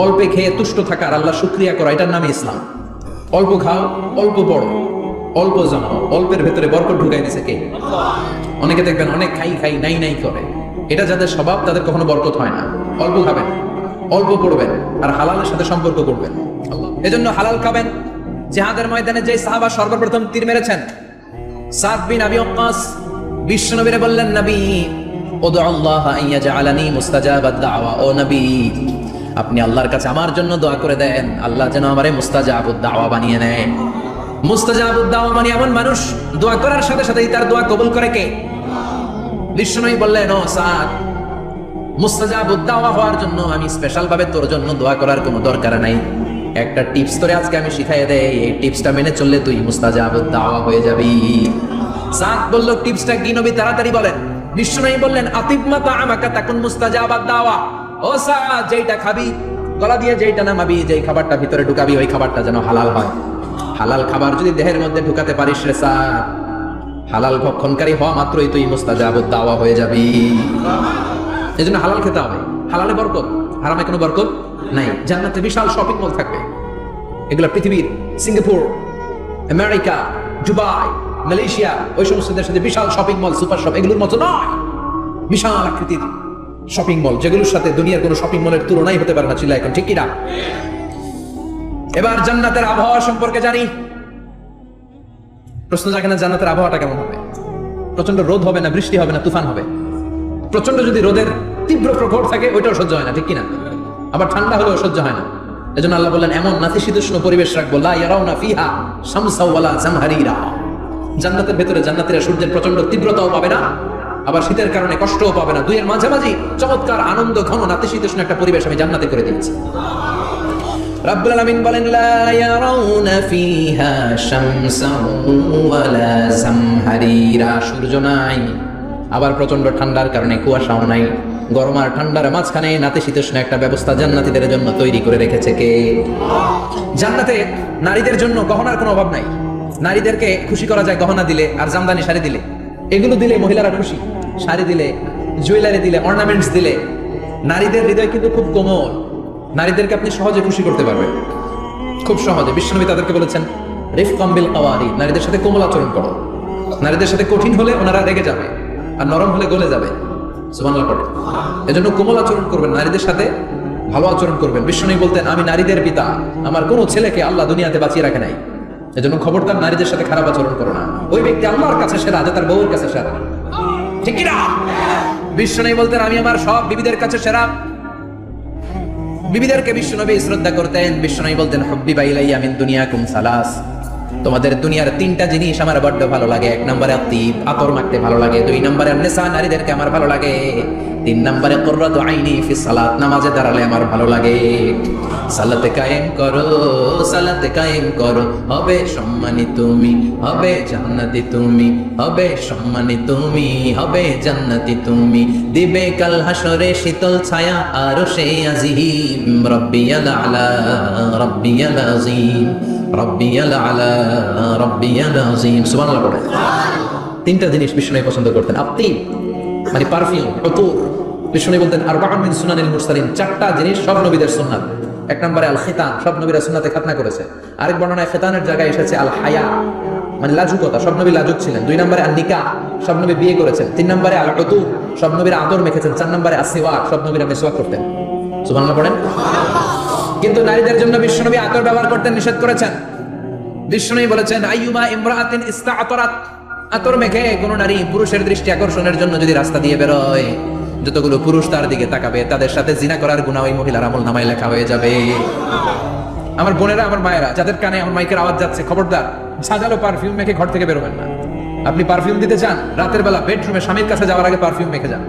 অল্পে খেয়ে তুষ্ট থাকা আর আল্লাহ শুকরিয়া করা, এটার নামই ইসলাম। অল্প খাও, অল্প বড়, অল্প জমাও, অল্পের ভেতরে বরকত ঢুকাই দিয়েছে কে? অনেকে দেখবেন অনেক খাই খাই নাই নাই করে, এটা যাদের স্বভাব তাদের কখনো বরকত হয় না। অল্প খাবেন, অল্প পড়বেন, আর হালালের সাথে সম্পর্ক করবেন। এজন্য হালাল খাবেন। জিহাদের ময়দানে যে সাহাবা সর্বপ্রথম তীর মেরেছেন, সাদ বিন আবি ওয়াক্কাস, বিশ্বনবীরে বললেন, নবী উদউল্লাহ আন ইয়াজআলানি মুস্তাজাবাদ দাওয়া। ও নবী, আপনি আল্লাহর কাছে আমার জন্য দোয়া করে দেন, আল্লাহ যেন আমারে মুস্তাজাবুদ দাওয়া বানিয়ে নেয়। মুস্তাজাবুদ দাওয়া মানে এমন মানুষ দোয়া করার সাথে সাথেই তার দোয়া কবুল করে কে? বিশ্বনবী বললেন, ও সাদ, মুস্তাজাবুদ দাওয়া হওয়ার জন্য আমি স্পেশাল ভাবে তোর জন্য দোয়া করার কোনো দরকার নাই। একটা টিপস তোরে আজকে আমি শিখাই দেই, এই টিপসটা মেনে চললে তুই মুস্তাজাবুদ দাওয়া হয়ে যাবি। সাদ বলল, টিপসটা কি নবী? তাড়াতাড়ি বলেন। বিশ্বনবী বললেন, আতিবমা তাআমাকা তাকুন মুস্তাজাবাদ দাওয়া। ও সাদ, যেইটা খাবি, গলা দিয়ে যেইটা নামাবি, যেই খাবারটা ভিতরে ঢুকাবি, ওই খাবারটা যেন হালাল হয়। হালাল খাবার যদি দেহের মধ্যে ঢুকাতে পারিস রে সাদ, হালাল ভক্ষণকারী হওয়া মাত্রই তুই মুস্তাজাবুদ দাওয়া হয়ে যাবি। এজন্য হালাল খেতে হবে। হালালে বরকত, হারামে কোনো বরকত নাই। জান্নাতে বিশাল শপিং মল থাকবে। এগুলো পৃথিবীর সিঙ্গাপুর, আমেরিকা, দুবাই, মালয়েশিয়া, ওই সমস্ত দেশের সাথে বিশাল শপিং মল, সুপার শপ, এগুলোর মতো নয়। বিশাল আকৃতির শপিং মল, যেগুলোর সাথে দুনিয়ার কোনো শপিং মলের তুলনাই হতে পারে না। ছিল এখন, ঠিক কি না? এবার জান্নাতের আবহাওয়া সম্পর্কে জানি। প্রশ্ন জাগে না, জান্নাতের আবহাওয়াটা কেমন হবে? প্রচন্ড রোদ হবে না, বৃষ্টি হবে না, তুফান হবে? প্রচন্ড যদি রোদের তীব্র প্রখর থাকে, ওইটাও সহ্য হয় না, ঠিক কিনা? আবার ঠান্ডা হলেও সহ্য হয় না। এজন্য আল্লাহ বললেন, এমন নাতিশীতোষ্ণ পরিবেশ রাখবো, লা ইয়ারাউনা ফিহা শামসা ওয়ালা জামহারিরা। জান্নাতের ভেতরে জান্নাতীরা সূর্যের প্রচন্ড তীব্রতাও পাবে না, আবার শীতের কারণে কষ্টও পাবে না। দুইয়ের মাঝামাঝি চমৎকার আনন্দ ঘন নাতিশীতোষ্ণ একটা পরিবেশ আমি জান্নাতে করে দিয়েছি। রাব্বুল আলামিন বলেন, লা ইয়ারাউনা ফিহা শামসা ওয়ালা জামহারিরা। সূর্য নাই, আবার প্রচন্ড ঠান্ডার কারণে কুয়াশাও নাই। গরম আর ঠান্ডার মাঝখানে নাতিশীতোষ্ণ একটা ব্যবস্থা জান্নাতীদের জন্য তৈরি করে রেখেছে কে? জান্নাতে নারীদের জন্য গহনার কোনো অভাব নাই। নারীদেরকে খুশি করা যায় গহনা দিলে আর জামদানি শাড়ি দিলে। এগুলো দিলে মহিলারা খুশি। শাড়ি দিলে, জুয়েলারি দিলে, অর্নামেন্টস দিলে। নারীদের হৃদয় কিন্তু খুব কোমল। নারীদেরকে আপনি সহজে খুশি করতে পারবেন, খুব সহজে। বিশ্বনবী তাদেরকে বলেছেন, রিফকাম বিল কাওয়ারি, নারীদের সাথে কোমল আচরণ করো। নারীদের সাথে কঠিন হলে ওনারা রেগে যাবে, আর নরম হলে গলে যাবে। সুবহানাল্লাহ পড়ে। এজন্য কোমল আচরণ করবেন, নারীদের সাথে ভালো আচরণ করবেন। বিশ্বনবী বলতেন, আমি নারীদের পিতা, আমার কোনো ছেলেকে আল্লাহ দুনিয়াতে বাঁচিয়ে রাখে নাই। এজন্য খবরদার নারীদের সাথে খারাপ আচরণ করো না। ওই ব্যক্তি আল্লাহর কাছে সেরা যে তার বউয়ের কাছে সেরা, ঠিক কি না? বিশ্বনবী বলতেন, আমি আমার সব বিবিদের কাছে সেরা। বিবিদেরকে বিশ্বনবী শ্রদ্ধা করতেন। বিশ্বনবী বলতেন, হুব্বিবা ইলাইয়া মিন দুনিয়াকুম সালাস। তোমাদের দুনিয়ার তিনটা জিনিস আমার বড্ড ভালো লাগে। এক নম্বরে আতিব, আতর মাখতে ভালো লাগে। দুই নম্বরে নিসা, নারীদেরকে আমার ভালো লাগে। তিন নম্বরে কুররাতু আইনি ফি সালাত, নামাজে দাঁড়ালে আমার ভালো লাগে। সালাতে কায়েম করো, সালাতে কায়েম করো, হবে সম্মানী তুমি, হবে জান্নাতি তুমি, হবে সম্মানী তুমি, হবে জান্নাতি তুমি। দিবে কাল হাসরে শীতল ছায়া আরশে আজিম, রব্বিয়াল আলা রব্বিয়াল আযীম। রাব্বিয়াল আলা রাব্বিয়াল আযীম সুবহানাল্লাহ পড়েন। তিনটা জিনিস বিষ্ণু পছন্দ করতেন। আপনি মানে পারফিউম, উতুর। বিষ্ণু বলতেন আরবাউন মিন সুনানিল মুরসালিন, চারটা জিনিস সব নবীদের সুন্নাত। এক নম্বরে আল খিতান, সব নবীরা সুন্নাতে খাতনা করেছে। আরেক বর্ণনায় খিতানের জায়গায় এসেছে আল হায়া, মানে লাজুকতা, সব নবী লাজুক ছিলেন। দুই নম্বরে আল নিকাহ, সব নবী বিয়ে করেছেন। তিন নম্বরে আল উতুর, সব নবীরা আদর মেখেছেন। চার নম্বরে আসিওয়াক, সব নবীরা মিসওয়াক করতেন। সুবহানাল্লাহ পড়েন। কিন্তু নারীদের জন্য বিশ্বনবী আতর ব্যবহার করতে নিষেধ করেছেন। বিশ্বনবী বলেছেন আইয়ুমা ইমরাআতিন ইস্তাআতারাত, আতর মেখে কোন নারী পুরুষের দৃষ্টি আকর্ষণের জন্য যদি রাস্তা দিয়ে বেরোয়, যতগুলো পুরুষ তার দিকে তাকাবে তাদের সাথে জিনা করার গুনাহ ওই মহিলার আমলনামায় লেখা হয়ে যাবে। আমার বোনেরা, আমার মায়েরা, যাদের কানে আমার মাইকের আওয়াজ যাচ্ছে, খবরদার সাজালো পারফিউম মেখে ঘর থেকে বেরোবেন না। আপনি পারফিউম দিতে চান, রাতের বেলা বেডরুমে স্বামীর কাছে যাওয়ার আগে পারফিউম মেখে যান।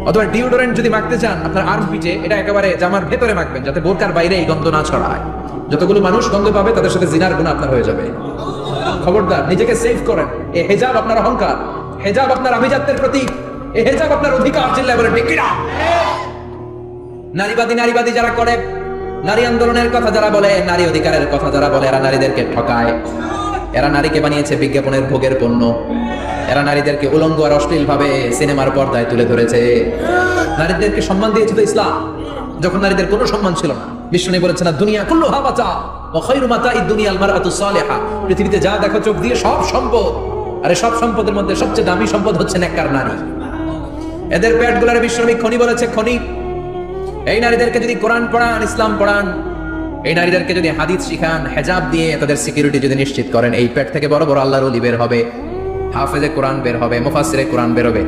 অথবা ডিওডোরেন্ট যদি মাখতে চান, আপনার আর্মপিটে এটা একেবারে জামার ভেতরে মাখবেন, যাতে বোরকার বাইরে এই গন্ধ না ছড়ায়। যতগুলো মানুষ গন্ধ পাবে তাদের সাথে জিনার গুনাহ আপনার হয়ে যাবে। খবরদার, নিজেকে সেভ করেন। এই হিজাব আপনার অহংকার, হিজাব আপনার আভিজাত্যের প্রতীক, এই হিজাব আপনার অধিকার। চিল্লায় বলেন ঠিক কিনা? নারীবাদী যারা করে, নারী আন্দোলনের কথা যারা বলে, নারী অধিকারের কথা যারা বলে, এরা নারীদেরকে ঠকায়। এরা নারীকে বানিয়েছে বিজ্ঞাপনের ভোগের পণ্য। এরা নারীদেরকে উলঙ্গ আর অশ্লীল ভাবে সিনেমার পর্দায় তুলে ধরেছে। নারীদেরকে সম্মান দিয়েছে তো ইসলাম, যখন নারীদের কোনো সম্মান ছিল না। বিষ্ণু বলেছেন না দুনিয়া কুল্লুহা মাতা ওয়া খায়রু মাতা'id দুনিয়া আল মারআতু সালিহা। পৃথিবীতে যা দেখো চোখ দিয়ে সব সম্পদ, আরে সব সম্পদের মধ্যে সবচেয়ে দামি সম্পদ হচ্ছে নেককার নারী। এদের পেটগুলোর বিশ্বনবী খনি বলেছে, খনি। এই নারীদেরকে যদি কোরআন পড়ান, ইসলাম পড়ান, এই নারীদেরকে যদি হাদিস শিখান, হেজাব দিয়ে তাদের সিকিউরিটি যদি নিশ্চিত করেন, এই পেট থেকে বড় বড় আল্লাহর ওলি বের হবে, হাফেজে কোরআন বের হবে, মুফাসসিরে কোরআন বের হবে।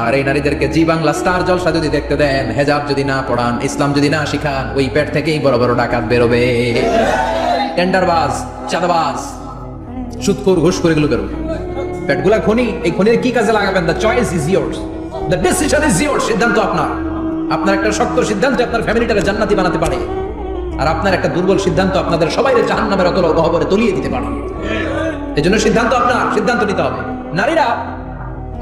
আর এই নারীদেরকে জি বাংলা স্টার জলসা যদি দেখতে দেন, হেজাব যদি না পড়ান, ইসলাম যদি না শিখান, ওই পেট থেকেই বড় বড় ডাকাত বেরোবে, টেন্ডারবাজ, চাঁদাবাজ, সুদখোর, ঘুষখোর, এগুলো বেরোবে। পেটগুলা খনি। এই খনির কি কাজে লাগাবেন? The choice is yours, the decision is yours. সিদ্ধান্ত আপনার। আপনার একটা শক্ত সিদ্ধান্ত আপনার ফ্যামিলিটাকে জান্নাতি বানাতে পারে, আর আপনার একটা দুর্বল সিদ্ধান্ত আপনাদের সবাইকে জাহান্নামের অতল গহ্বরে তলিয়ে দিতে পারে। এজন্য সিদ্ধান্ত আপনার, সিদ্ধান্ত নিতে হবে। নারীরা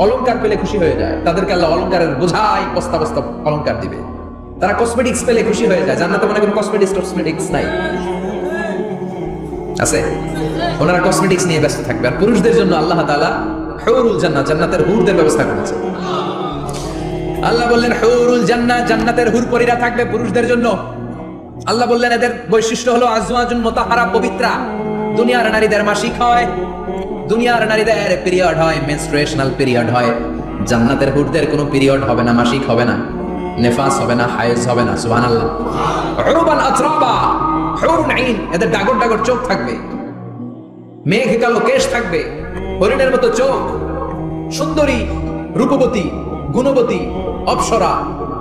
অলংকার পেলে খুশি হয়ে যায়, তাদেরকে আল্লাহ অলংকারের বোঝাই বস্তা বস্তা অলংকার দিবে। তারা কসমেটিক্স পেলে খুশি হয়ে যায়। জান্নাতে মনে করেন কসমেটিক্স নাই, আছে? ওনারা কসমেটিক্স নিয়ে ব্যস্ত থাকবে। আর পুরুষদের জন্য আল্লাহ তাআলা হুরুল জান্নাহ, জান্নাতের হুরদের ব্যবস্থা করেছে। আল্লাহ বললেন হুরুল জান্নাহ, জান্নাতের হুর পরীরা থাকবে পুরুষদের জন্য। আল্লাহ বললেন এদের বৈশিষ্ট্য হলো আজওয়াজুন মুতাহহারা, পবিত্রা। দুনিয়ার নারীদের মাসিক হয়, দুনিয়ার নারীদের পিরিয়ড হয়, মেনস্ট্রুয়েশনাল পিরিয়ড হয়। জান্নাতের হুরদের কোনো পিরিয়ড হবে না, মাসিক হবে না, নেফাস হবে না, হায়েজ হবে না। সুবহানাল্লাহ। উরবান আতরাবা, হুরুন আইন, এদের ডাগর ডাগর চোখ থাকবে, মেঘ কালো কেশ থাকবে, হরিণের মতো চোখ, সুন্দরী, রূপবতী, গুণবতী, অপ্সরা,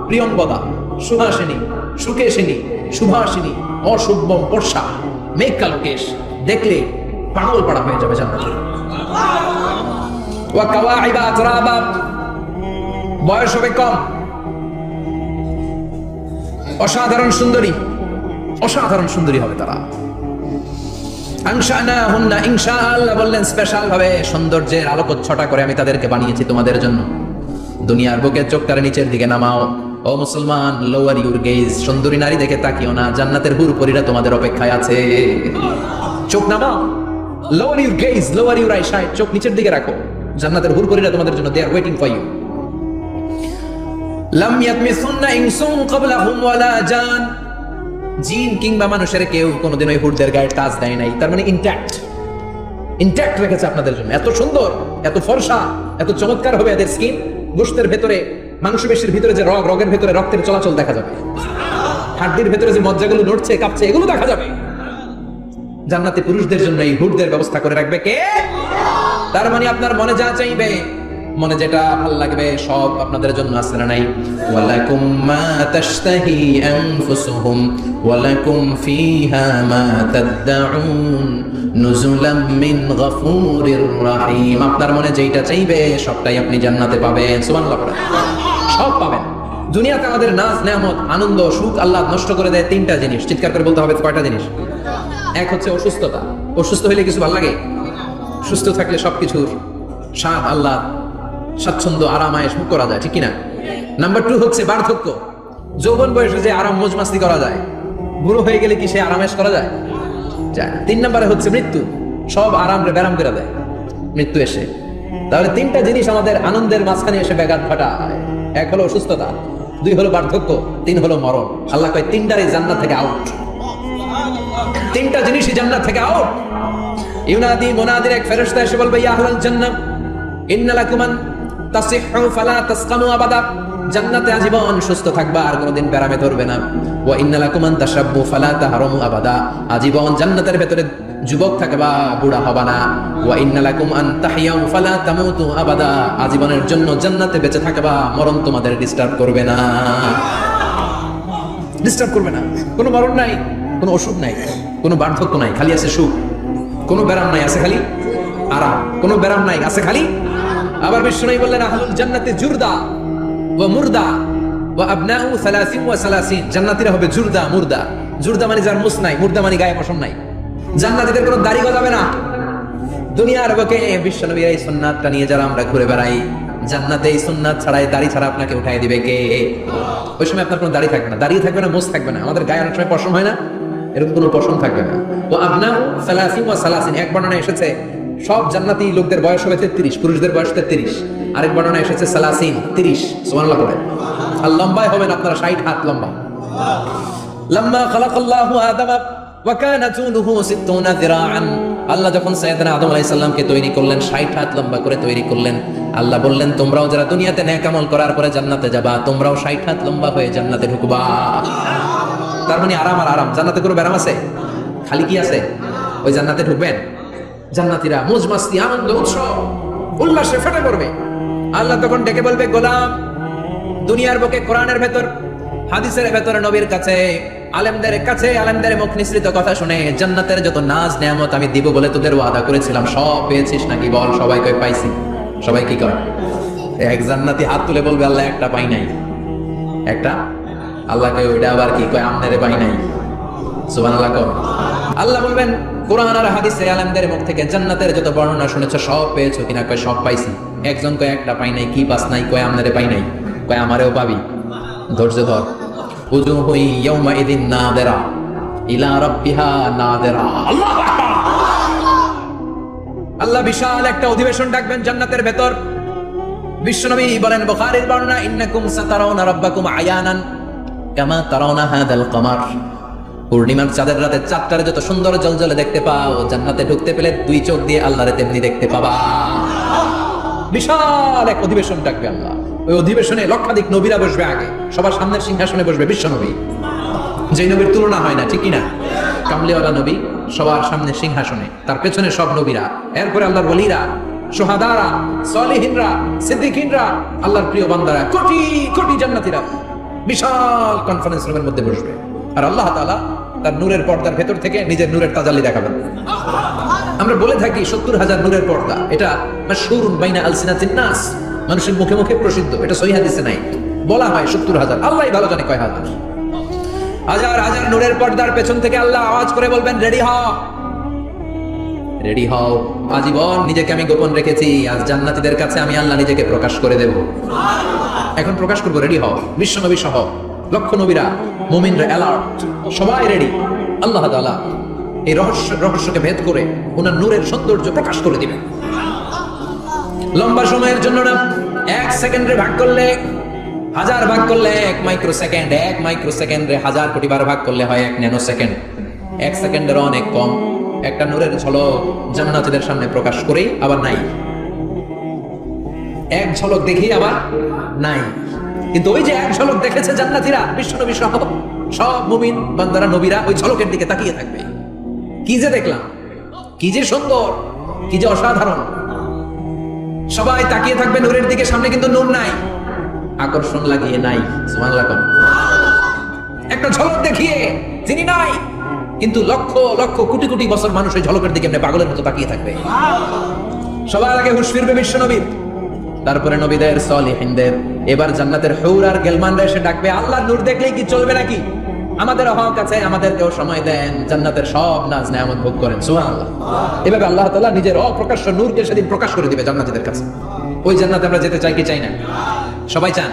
প্রিয়ঙ্বদা, সুহাসিনী, সুকেশিনী, সুভাষিনী, অশুভম বর্ষা, মেঘ কালো কেশ, দেখলে পাগল পাড়া হয়ে যাবে জান্নাতে। ওয়া কাওয়াইবা আতরাবা, বয়স হবে কম, অসাধারণ সুন্দরী, অসাধারণ সুন্দরী হবে তারা। আনশানাহুন্না, ইনশাআল্লাহ বললেন স্পেশাল ভাবে সৌন্দর্যের আলোকচ্ছটা করে আমি তাদেরকে বানিয়েছি তোমাদের জন্য। দুনিয়ার বুকে চোখটারে নিচের দিকে নামাও। ও মুসলমান, লোয়ার ইউর গেজ, সুন্দরী নারী দেখে তাকিও না, জান্নাতের হুর পরীরা তোমাদের অপেক্ষায় আছে। চোখ নামাও, lower your gauge, lower your eyesight, চোখ নিচের দিকে রাখো, জান্নাতের হুর পরীরা তোমাদের জন্য, দে আর ওয়েটিং ফর ইউ। লাম ইয়াতমিসুন্না ইনসুন ক্বাবলাহুম ওয়ালা জান, জিন কিংবা মানুষের কেউ কোনোদিন ওই হুরদের গায়ে টাচ দেয় নাই। তার মানে ইনট্যাক্ট রেখেছে আপনাদের জন্য। এত সুন্দর, এত ফর্সা, এত চমৎকার হবে এদের স্কিন। গোশতের ভেতরে, মাংসপেশির ভিতরে যে রগের ভেতরে রক্তের চলাচল দেখা যাবে, হাড়ির ভেতরে যে মজ্জাগুলো নড়ছে কাঁপছে, এগুলো দেখা যাবে। জান্নাতে পুরুষদের জন্য এই হুরদের ব্যবস্থা করে রাখবে কে? তার মানে আপনার মনে যা চাইবে, মনে যেটা ভালো লাগবে, সব আপনাদের জন্য আছে না নাই? ওয়ালাকুম মা তাশতাহি আনফুসুহুম ওয়ালাকুম ফিহা মা তাদউন নুজুলাম মিন গফুরির রহিম। আপনার মনে যেটা চাইবে সবটাই আপনি জান্নাতে পাবেন। সুবহানাল্লাহ, সব পাবেন। দুনিয়াতে আমাদের নাজ, নেয়ামত, আনন্দ, সুখ আল্লাহ নষ্ট করে দেয় তিনটা জিনিস। চিৎকার করে বলতে হবে কয়টা জিনিস? এক হচ্ছে অসুস্থতা। অসুস্থ হইলে কিছু ভালো লাগে? সুস্থ থাকলে সবকিছুর স্বাদ, আল্লাহ, স্বাচ্ছন্দ্য, আরাম, আয়েশ ভোগ করা যায়, ঠিক কিনা? নাম্বার 2 হচ্ছে বার্ধক্য। যৌবন বয়সে যে আরাম মজমাস্তি করা যায়, বুড়ো হয়ে গেলে কি সে আরামেশ করা যায়? যায় না। 3 নম্বরে হচ্ছে মৃত্যু, সব আরাম রে ব্যারাম করে দেয় মৃত্যু এসে। তাহলে 3টা জিনিস আমাদের আনন্দের মাঝখানে এসে ব্যাঘাত ঘটায়। 1 হলো অসুস্থতা, 2 হলো বার্ধক্য, 3 হলো মরণ। আল্লাহ কয় 3টারই জান্নাত থেকে আউট, 3টা জিনিসই জান্নাত থেকে আউট। ইউনাদি মুনাদির এক ফেরেশতা এসে বলবে, ইয়া আহলাল জান্নাহ ইন্না লাকুম আন তাসিহু ফালা তাসকামু আবাদা, জান্নাতে আজীবন সুস্থ থাকবা, আর কোনোদিন ব্যারামে ধরবে না। ওয়া ইন্না লাকুম আন তাশাব্বু ফালা তাহরামু আবাদা, আজীবন জান্নাতের ভেতরে যুবক থাকবা, বুড়া হবা না। ওয়া ইন্না লাকুম আন তাহইয়াউ ফালা তামুতু আবাদা, আজীবনের জন্য জান্নাতে বেঁচে থাকবা, মরণ তোমাদের ডিস্টার্ব করবে না, ডিস্টার্ব করবে না। কোনো মরণ নাই, কোনো অসুখ নাই, কোনো বার্ধক্য নাই, খালি আছে সুখ। কোনো ব্যারাম নাই, আছে খালি আরাম। কোনো ব্যারাম নাই, আছে খালি। আবার বিষ্ণু বললেন, আহলুল জান্নাতি জুরদা ওয়া মুরদা ওয়া আবনাউ 30 ওয়া 30, জান্নাতীরা হবে জুরদা মুরদা। জুরদা মানে যার মুছ নাই, মুরদা মানে গায়ে পশম নাই। জান্নাতীদের কোনো দাড়ি গজাবে না। দুনিয়ার বুকে বিশ্বনবীর এই সুন্নাতটা নিয়ে যারা আমরা ঘুরে বেড়াই, জান্নাতে এই সুন্নাত ছাড়াই দাড়ি ছাড়া আপনাকে উঠাই দিবে কে? ওই সময় আপনার কোনো দাড়ি থাকবে না, দাড়ি থাকবে না, মুছ থাকবে না। আমাদের গায়ে অনেক সময় পশম হয় না, এরকম কোনো পশম থাকবে না। ও আবনাউ 30 ওয়া 30, এক বর্ণনায় এসেছে সব জান্নাতি লোকদের বয়স হবে 33, পুরুষদের বয়স 33। আরেক বর্ণনায় এসেছে 30, সুবহানাল্লাহ পড়ে। আর লম্বায় হবেন আপনারা 60 হাত লম্বা। লাম্মা খালাকাল্লাহু আদামা ওয়া কানা তুলুহু 60 যিরাআন, আল্লাহ যখন সাইয়েদনা আদম আলাইহিস সালামকে তৈরি করলেন, 60 হাত লম্বা করে তৈরি করলেন। আল্লাহ বললেন, তোমরাও যারা দুনিয়াতে নেক আমল করার পরে জান্নাতে যাবা, তোমরাও 60 হাত লম্বা হয়ে জান্নাতে ঢুকবা। তার মানে আরাম আর আরাম। জান্নাতে কোনো ব্যারাম আছে? খালি কি আছে? ওই জান্নাতে ঢুকবেন, জান্নাতীরা মौज মাস্তি আনন্দ উৎসব উল্লাসে ফেটে পড়বে। আল্লাহ তখন ডেকে বলবে, গোলাম, দুনিয়ার বুকে কোরআনের ভেতর, হাদিসের ভেতরে, নবীর কাছে, আলেমদের কাছে, আলেমদের মুখ নিঃসৃত কথা শুনে জান্নাতের যত নাজ নেয়ামত আমি দিব বলে তোদের ওয়াদা করেছিলাম, সব পেয়েছিস নাকি বল? সবাই কই পাইছি। সবাই কি করে? এক জান্নাতি হাত তুলে বলবে, আল্লাহ একটা পাই নাই। একটা? আল্লাহ কয় ওইটা আবার কি কয়? আমনেরে পাই নাই। সুবহানাল্লাহ কয়। আল্লাহ বলবেন, কোরআন আর হাদিসে আলেমদের মুখ থেকে জান্নাতের যত বর্ণনা শুনেছো সব পেয়েছো কিনা? কয় সব পাইছি। একজন কয় একটা পাই নাই। কি পাস নাই? কয় আমনেরে পাই নাই। কয় আমারেও পাবি। ধৈর্য ধর। উজুহু ইয়াউমাইযিন নাযিরা ইলা রাব্বিহা নাযিরা। আল্লাহু আকবার। আল্লাহ বিশাল একটা অধিবেশন ডাকবেন জান্নাতের ভেতর। বিশ্বনবী বলেন, বুখারীর বর্ণনা, ইন্নাকুম সাতারাউনা রাব্বাকুম আয়ানান কামা তারাউনা হাদাল কমার। পূর্ণিমার চাঁদের রাতে চাঁদটারে যত সুন্দর জ্বলজ্বলে দেখতে পাও, জান্নাতে ঢুকতে পেলে 2 চোখ দিয়ে আল্লাহরে তেমনি দেখতে পাবা। বিশাল এক অধিবেশন ডাকবে আল্লাহ। ওই অধিবেশনে লক্ষাধিক নবীরা বসবে, আগে সবার সামনের সিংহাসনে বসবে বিশ্বনবী, যে নবীর তুলনা হয় না, ঠিক কি না? কামলিওয়ালা নবী সবার সামনে সিংহাসনে, তার পেছনে সব নবীরা, এরপরে আল্লাহর ওলিরা, শুহাদারা, সালিহিনরা, সিদ্দিকিনরা, আল্লাহর প্রিয় বান্দারা, কোটি কোটি জান্নাতীরা বিশাল কনফারেন্স রুমের মধ্যে বসবে। আর আল্লাহ তাআলা তার নূরের পর্দার ভেতর থেকে নিজের নূরের তাজাল্লি দেখাবেন। আমরা বলে থাকি 70,000 নূরের পর্দা, এটা মাশহুরুন বাইনা আলসিনাতিন নাস, মানুষের মুখে মুখে প্রসিদ্ধ, এটা সহিহ হাদিসে নাই। বলা হয় 70,000, আল্লাহই ভালো জানে কয় হাজার। হাজার হাজার নূরের পর্দার পেছন থেকে আল্লাহ আওয়াজ করে বলবেন, রেডি হও, রেডি হও, আজীবন নিজেকে আমি গোপন রেখেছি, আজ জান্নাতীদের কাছে আমি আল্লাহ নিজেকে প্রকাশ করে দেব। এখন প্রকাশ করবো, রেডি হও। বিশ্বনবী সহ লক্ষ নবীরা, মুমিনরা অ্যালার্ট, সবাই রেডি। আল্লাহ তাআলা এই রহস্যকে ভেদ করে ওনার নূরের সৌন্দর্য প্রকাশ করে দিবেন। লম্বা সময়ের জন্য না, 1 সেকেন্ডে ভাগ করলে 1000 ভাগ করলে 1 মাইক্রো সেকেন্ড, 1 মাইক্রো সেকেন্ডে 1000 কোটি বার ভাগ করলে হয় 1 ন্যানো সেকেন্ড। 1 সেকেন্ডের অনেক কম একটা নূরের ঝলক জান্নাতীদের সামনে প্রকাশ করেই আবার নাই। এক ঝলক দেখি আবার নাই। কিন্তু ওই যে এক ঝলক দেখেছে জান্নাতীরা, বিশ্বনবী সহ সব মুমিন বান্দারা, নবীরা ওই ঝলকের দিকে তাকিয়ে থাকবে। কি যে দেখলাম, কি যে সুন্দর, কি যে অসাধারণ। সবাই তাকিয়ে থাকবে নূরের দিকে, সামনে কিন্তু নূর নাই, আকর্ষণ লাগিয়ে নাই। সুবহানাল্লাহ। একটা ঝলক দেখিয়ে যিনি নাই, কিন্তু লক্ষ লক্ষ কোটি কোটি বছর মানুষ ওই ঝলকের দিকে এমনি পাগলের মতো তাকিয়ে থাকবে। সবার আগে হুঁশ ফিরবে বিশ্বনবীর, তারপরে নবীদের, সালিহিনদের। এবার জান্নাতের হুর আর গেলমানরা এসে ডাকবে, আল্লাহর নূর দেখলেই কি চলবে নাকি? আমাদের হক আছে, আমাদেরকেও সময় দেন, জান্নাতের সব নাজ নেয়ামত ভোগ করেন। সুবহানাল্লাহ। এভাবে আল্লাহ তাআলা নিজের অপ্রকাশ্য নূরকে সেদিন প্রকাশ করে দিবে জান্নাতীদের কাছে। ওই জান্নাতে আমরা যেতে চাই কি চাই না? সবাই চান।